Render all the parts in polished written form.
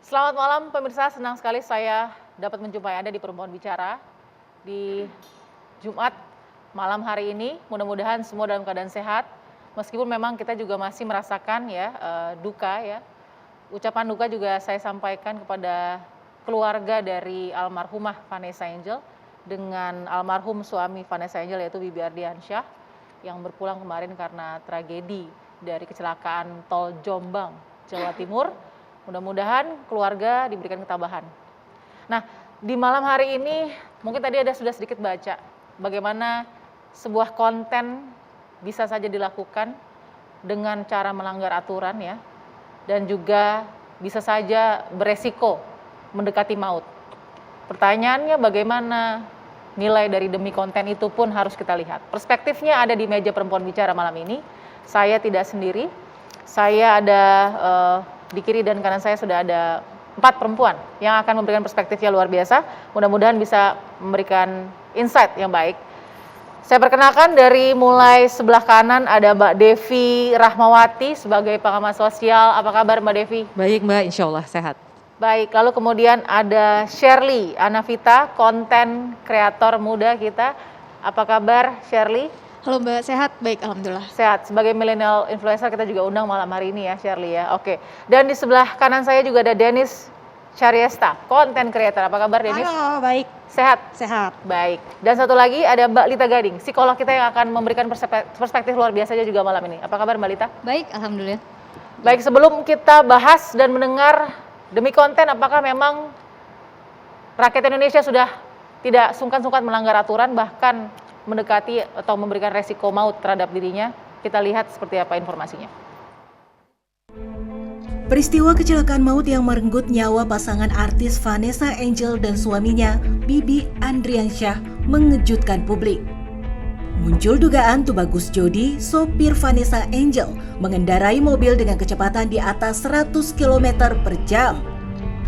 Selamat malam pemirsa, senang sekali saya dapat menjumpai Anda di Perempuan Bicara di Jumat malam hari ini. Mudah-mudahan semua dalam keadaan sehat. Meskipun memang kita juga masih merasakan ya duka ya. Ucapan duka juga saya sampaikan kepada keluarga dari almarhumah Vanessa Angel dengan almarhum suami Vanessa Angel yaitu Bibi Ardiansyah yang berpulang kemarin karena tragedi dari kecelakaan tol Jombang, Jawa Timur. Mudah-mudahan keluarga diberikan ketabahan. Nah, di malam hari ini mungkin tadi sudah sedikit baca bagaimana sebuah konten bisa saja dilakukan dengan cara melanggar aturan ya, dan juga bisa saja beresiko mendekati maut. Pertanyaannya bagaimana nilai dari demi konten itu pun harus kita lihat. Perspektifnya ada di meja Perempuan Bicara malam ini. Saya tidak sendiri, saya ada di kiri dan kanan saya sudah ada 4 perempuan yang akan memberikan perspektifnya luar biasa. Mudah-mudahan bisa memberikan insight yang baik. Saya perkenalkan dari mulai sebelah kanan ada Mbak Devi Rahmawati sebagai pengamat sosial. Apa kabar Mbak Devi? Baik Mbak, insya Allah sehat. Baik, lalu kemudian ada Shirley Anavita, konten kreator muda kita. Apa kabar Shirley? Halo Mbak, sehat? Baik, alhamdulillah. Sehat. Sebagai milenial influencer kita juga undang malam hari ini ya Shirley ya. Oke. Dan di sebelah kanan saya juga ada Denis Syariesta, konten creator. Apa kabar Denis? Halo, baik. Sehat? Sehat. Baik. Dan satu lagi ada Mbak Lita Gading, psikolog kita yang akan memberikan perspektif luar biasa juga malam ini. Apa kabar Mbak Lita? Baik, alhamdulillah. Baik, sebelum kita bahas dan mendengar demi konten, apakah memang rakyat Indonesia sudah tidak sungkan-sungkan melanggar aturan, bahkan mendekati atau memberikan resiko maut terhadap dirinya? Kita lihat seperti apa informasinya. Peristiwa kecelakaan maut yang merenggut nyawa pasangan artis Vanessa Angel dan suaminya, Bibi Ardiansyah, mengejutkan publik. Muncul dugaan Tubagus Jody, sopir Vanessa Angel, mengendarai mobil dengan kecepatan di atas 100 km per jam.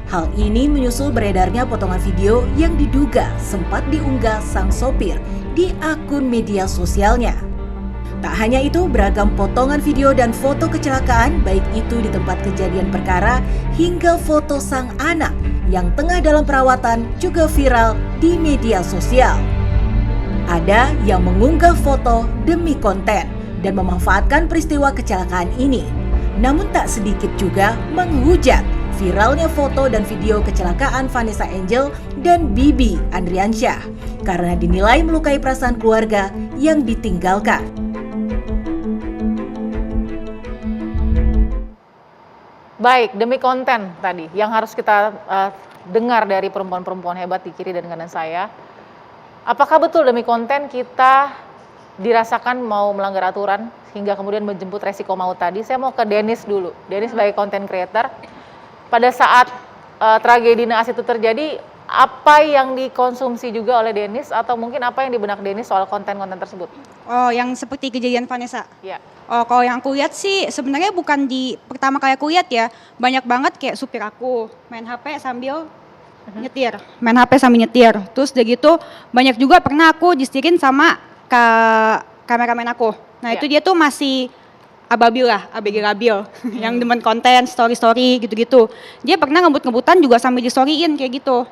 Hal ini menyusul beredarnya potongan video yang diduga sempat diunggah sang sopir di akun media sosialnya. Tak hanya itu, beragam potongan video dan foto kecelakaan, baik itu di tempat kejadian perkara hingga foto sang anak yang tengah dalam perawatan juga viral di media sosial. Ada yang mengunggah foto demi konten dan memanfaatkan peristiwa kecelakaan ini. Namun tak sedikit juga menghujat viralnya foto dan video kecelakaan Vanessa Angel dan Bibi Ardiansyah karena dinilai melukai perasaan keluarga yang ditinggalkan. Baik, demi konten tadi yang harus kita dengar dari perempuan-perempuan hebat di kiri dan kanan saya. Apakah betul demi konten kita dirasakan mau melanggar aturan hingga kemudian menjemput resiko maut tadi? Saya mau ke Denis dulu. Denis sebagai konten creator, pada saat tragedi naas itu terjadi, apa yang dikonsumsi juga oleh Denis atau mungkin apa yang di benak Denis soal konten-konten tersebut? Oh, yang seperti kejadian Vanessa? Ya. Oh, kalau yang aku lihat sih sebenarnya bukan di pertama kali aku lihat ya. Banyak banget kayak supir aku main HP sambil nyetir. Main HP sambil nyetir. Terus udah gitu banyak juga pernah aku disetirin sama kameramen aku. Nah, itu dia tuh masih ababil lah, ABG labil, yang demen konten, story-story gitu-gitu. Dia pernah ngebut-ngebutan juga sambil di-storyin kayak gitu.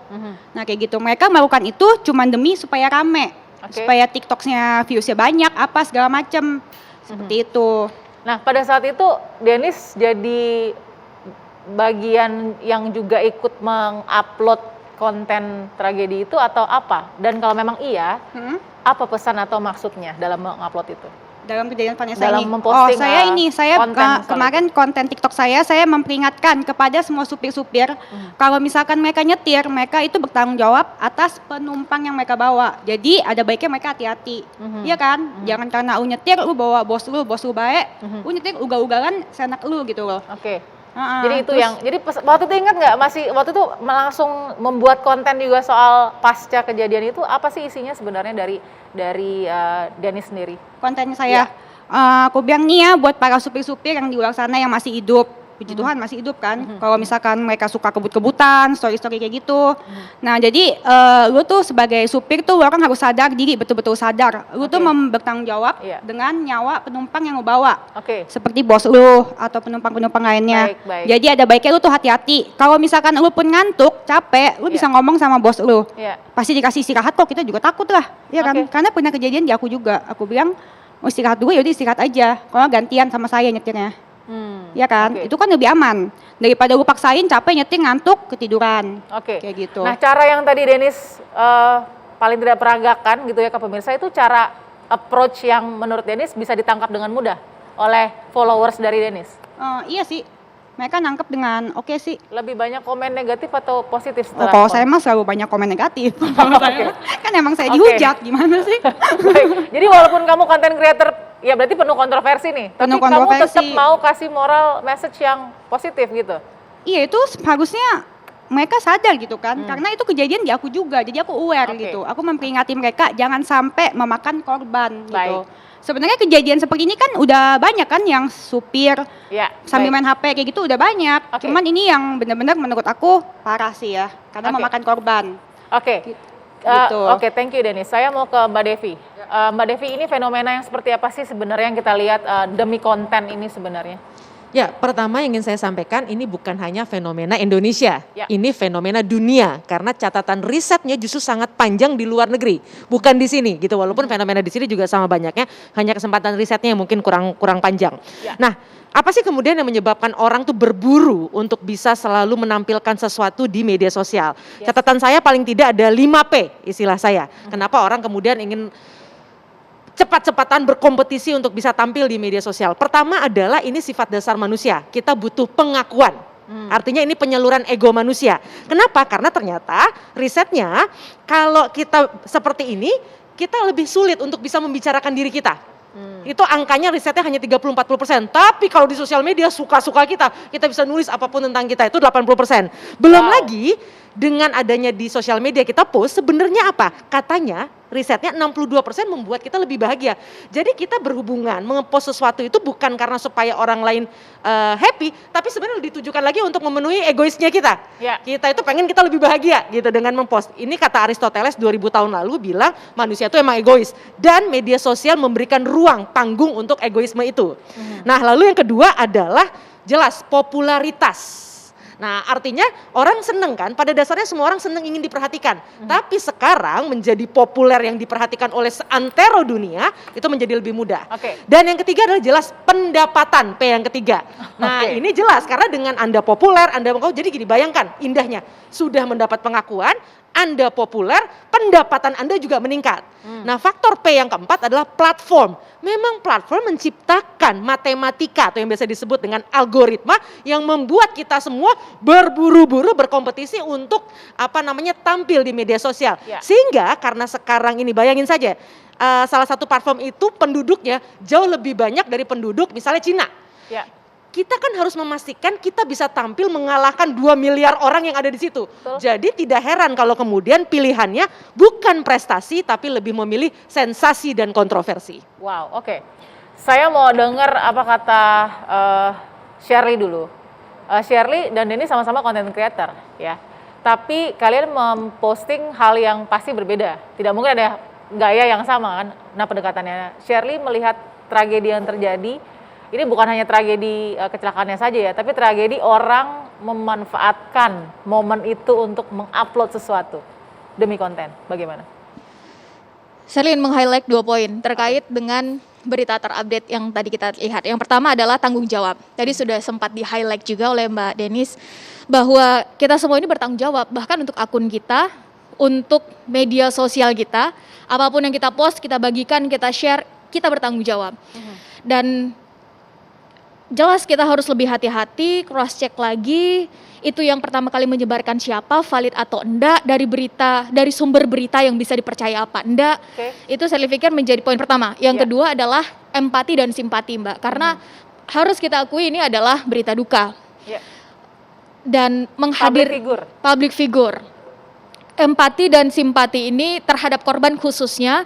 Nah kayak gitu, mereka melakukan itu cuma demi supaya rame, supaya TikToknya viewsnya banyak, apa segala macem, seperti itu. Nah pada saat itu Denis jadi bagian yang juga ikut mengupload konten tragedi itu atau apa? Dan kalau memang iya, apa pesan atau maksudnya dalam mengupload itu? Dalam kejadian Vanessa dalam ini. memposting, saya kemarin konten TikTok saya memperingatkan kepada semua supir-supir kalau misalkan mereka nyetir, mereka itu bertanggung jawab atas penumpang yang mereka bawa. Jadi ada baiknya mereka hati-hati. Iya kan? Jangan karena lu nyetir lu bawa bos lu baik, lu nyetir ugal-ugalan seenak lu gitu loh. Oke. Jadi itu jadi waktu itu ingat nggak, waktu itu langsung membuat konten juga soal pasca kejadian itu, apa sih isinya sebenarnya dari Denis sendiri? Kontennya saya, aku bilang nih ya buat para supir-supir yang di luar sana yang masih hidup, puji Tuhan masih hidup kan. Kalau misalkan mereka suka kebut-kebutan, story-story kayak gitu. Nah jadi lu tuh sebagai supir tuh orang harus sadar diri, betul-betul sadar. Lu tuh bertanggung jawab Iya. dengan nyawa penumpang yang lu bawa. Oke. Seperti bos lu atau penumpang-penumpang lainnya. Baik. Jadi ada baiknya lu tuh hati-hati. Kalau misalkan lu pun ngantuk, capek, lu bisa ngomong sama bos lu. Iya. Pasti dikasih istirahat kok, kita juga takut lah. Ya kan? Oke. Karena pernah kejadian di aku juga. Aku bilang, mau istirahat dulu yaudah istirahat aja. Kalau nggak gantian sama saya nyetirnya. Ya kan? Oke. Itu kan lebih aman. Daripada lu paksain capek nyetir ngantuk ketiduran. Oke. Kayak gitu. Nah, cara yang tadi Denis paling tidak peragakan gitu ya ke pemirsa, itu cara approach yang menurut Denis bisa ditangkap dengan mudah oleh followers dari Denis. Iya sih. Mereka nangkep dengan oke sih. Lebih banyak komen negatif atau positif setelah Kalau saya mah selalu banyak komen negatif. Kan emang saya Oke. dihujat, gimana sih? Baik. Jadi walaupun kamu content creator, ya berarti penuh kontroversi nih. Penuh tapi kamu tetap kontroversi. mau kasih moral message yang positif gitu. Iya itu harusnya mereka sadar gitu kan, karena itu kejadian di aku juga, jadi aku aware Oke. gitu. Aku memperingati mereka jangan sampai memakan korban gitu. Baik. Sebenarnya kejadian seperti ini kan udah banyak kan yang supir Ya. sambil baik. main HP kayak gitu udah banyak. Oke. Cuman ini yang benar-benar menurut aku parah sih ya, karena Oke. memakan korban. Oke. Gitu. Oke, thank you Denis. Saya mau ke Mbak Devi. Mbak Devi, ini fenomena yang seperti apa sih sebenarnya yang kita lihat demi konten ini sebenarnya? Ya, pertama yang ingin saya sampaikan ini bukan hanya fenomena Indonesia, Ya. ini fenomena dunia karena catatan risetnya justru sangat panjang di luar negeri, bukan di sini gitu. Walaupun fenomena di sini juga sama banyaknya, hanya kesempatan risetnya yang mungkin kurang panjang. Ya. Nah, apa sih kemudian yang menyebabkan orang tuh berburu untuk bisa selalu menampilkan sesuatu di media sosial? Yes. Catatan saya paling tidak ada 5P istilah saya. Kenapa orang kemudian ingin cepat-cepatan berkompetisi untuk bisa tampil di media sosial. Pertama adalah ini sifat dasar manusia, kita butuh pengakuan. Artinya ini penyaluran ego manusia. Kenapa? Karena ternyata risetnya kalau kita seperti ini, kita lebih sulit untuk bisa membicarakan diri kita. Itu angkanya risetnya hanya 30-40%. Tapi kalau di sosial media suka-suka kita bisa nulis apapun tentang kita, itu 80%. Belum Wow. lagi dengan adanya di sosial media kita post, sebenarnya apa? Katanya risetnya 62% membuat kita lebih bahagia. Jadi kita berhubungan, mengepost sesuatu itu bukan karena supaya orang lain happy, tapi sebenarnya ditujukan lagi untuk memenuhi egoisnya kita. Ya. Kita itu pengen kita lebih bahagia gitu dengan mempost. Ini kata Aristoteles 2000 tahun lalu bilang manusia itu emang egois. Dan media sosial memberikan ruang, panggung untuk egoisme itu. Nah lalu yang kedua adalah jelas popularitas. Nah artinya orang seneng kan, pada dasarnya semua orang seneng ingin diperhatikan. Tapi sekarang menjadi populer yang diperhatikan oleh seantero dunia, itu menjadi lebih mudah. Oke. Dan yang ketiga adalah jelas pendapatan, P yang ketiga. Nah Oke. ini jelas karena dengan Anda populer, Anda jadi gini, bayangkan indahnya, sudah mendapat pengakuan, Anda populer, pendapatan Anda juga meningkat. Nah faktor P yang keempat adalah platform. Memang platform menciptakan matematika atau yang biasa disebut dengan algoritma yang membuat kita semua berburu-buru berkompetisi untuk tampil di media sosial. Ya. Sehingga karena sekarang ini bayangin saja salah satu platform itu penduduknya jauh lebih banyak dari penduduk misalnya Cina. Ya. Kita kan harus memastikan kita bisa tampil mengalahkan 2 miliar orang yang ada di situ. Betul. Jadi tidak heran kalau kemudian pilihannya bukan prestasi tapi lebih memilih sensasi dan kontroversi. Wow, oke. Saya mau dengar apa kata Shirley dulu. Shirley dan Denny sama-sama content creator, ya. Tapi kalian memposting hal yang pasti berbeda. Tidak mungkin ada gaya yang sama kan? Nah pendekatannya. Shirley melihat tragedi yang terjadi. Ini bukan hanya tragedi kecelakaannya saja ya, tapi tragedi orang memanfaatkan momen itu untuk mengupload sesuatu demi konten. Bagaimana? Saya ingin meng-highlight 2 poin terkait dengan berita terupdate yang tadi kita lihat. Yang pertama adalah tanggung jawab. Tadi sudah sempat di-highlight juga oleh Mbak Denis bahwa kita semua ini bertanggung jawab, bahkan untuk akun kita, untuk media sosial kita, apapun yang kita post, kita bagikan, kita share, kita bertanggung jawab. Dan jelas kita harus lebih hati-hati, cross check lagi, itu yang pertama kali menyebarkan siapa, valid atau enggak, dari berita, dari sumber berita yang bisa dipercaya apa enggak. Oke. Itu saya pikir menjadi poin pertama. Yang Ya. kedua adalah empati dan simpati, Mbak. Karena harus kita akui ini adalah berita duka. Ya. Dan Public figure. public figure. Empati dan simpati ini terhadap korban khususnya,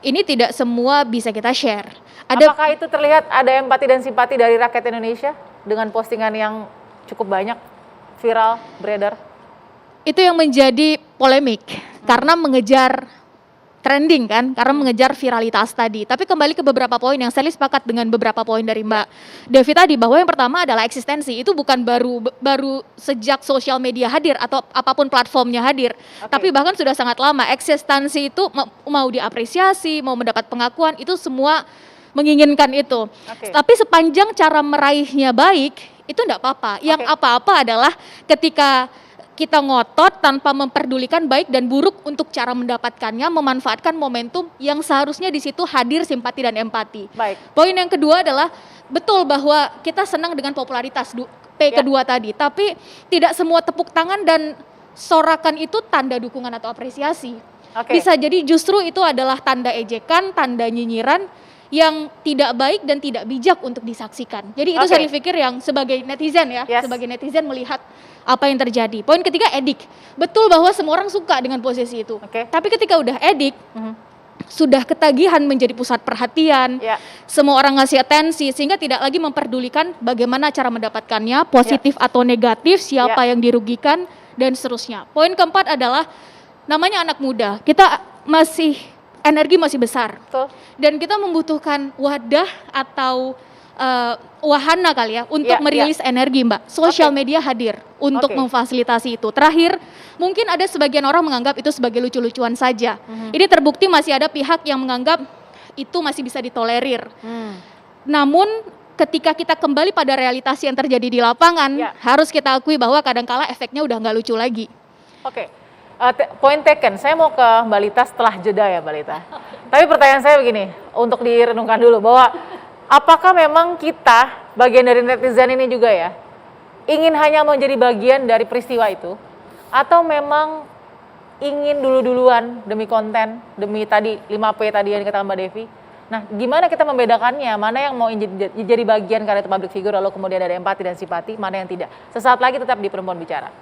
ini tidak semua bisa kita share. Apakah itu terlihat ada empati dan simpati dari rakyat Indonesia dengan postingan yang cukup banyak viral, beredar? Itu yang menjadi polemik karena mengejar trending kan, karena mengejar viralitas tadi. Tapi kembali ke beberapa poin yang saya sepakat dengan beberapa poin dari Mbak Devi tadi, bahwa yang pertama adalah eksistensi. Itu bukan baru sejak sosial media hadir atau apapun platformnya hadir, tapi bahkan sudah sangat lama. Eksistensi itu mau diapresiasi, mau mendapat pengakuan, itu semua menginginkan itu. Tapi sepanjang cara meraihnya baik, itu enggak apa-apa. Yang apa-apa adalah ketika kita ngotot tanpa memperdulikan baik dan buruk untuk cara mendapatkannya, memanfaatkan momentum yang seharusnya di situ hadir simpati dan empati. Baik. Poin yang kedua adalah betul bahwa kita senang dengan popularitas kedua tadi, tapi tidak semua tepuk tangan dan sorakan itu tanda dukungan atau apresiasi. Bisa jadi justru itu adalah tanda ejekan, tanda nyinyiran yang tidak baik dan tidak bijak untuk disaksikan. Jadi itu saya pikir yang sebagai netizen ya, sebagai netizen melihat apa yang terjadi. Poin ketiga, edik. Betul bahwa semua orang suka dengan posisi itu. Tapi ketika udah edik, sudah ketagihan menjadi pusat perhatian, semua orang ngasih atensi, sehingga tidak lagi memperdulikan bagaimana cara mendapatkannya, positif atau negatif, siapa yang dirugikan, dan seterusnya. Poin keempat adalah, namanya anak muda, kita energi masih besar. Dan kita membutuhkan wadah atau wahana kali ya untuk merilis energi, Mbak. Sosial media hadir untuk memfasilitasi itu. Terakhir, mungkin ada sebagian orang menganggap itu sebagai lucu-lucuan saja. Ini terbukti masih ada pihak yang menganggap itu masih bisa ditolerir. Namun ketika kita kembali pada realitas yang terjadi di lapangan, harus kita akui bahwa kadangkala efeknya udah nggak lucu lagi. Point taken, saya mau ke Mbak Lita setelah jeda ya Mbak Lita. Tapi pertanyaan saya begini, untuk direnungkan dulu bahwa apakah memang kita, bagian dari netizen ini juga ya, ingin hanya menjadi bagian dari peristiwa itu, atau memang ingin dulu-duluan demi konten, demi tadi 5P tadi yang dikatakan Mbak Devi. Nah, gimana kita membedakannya, mana yang mau jadi bagian karena itu public figure, lalu kemudian ada empati dan simpati, mana yang tidak. Sesaat lagi tetap di Perempuan Bicara.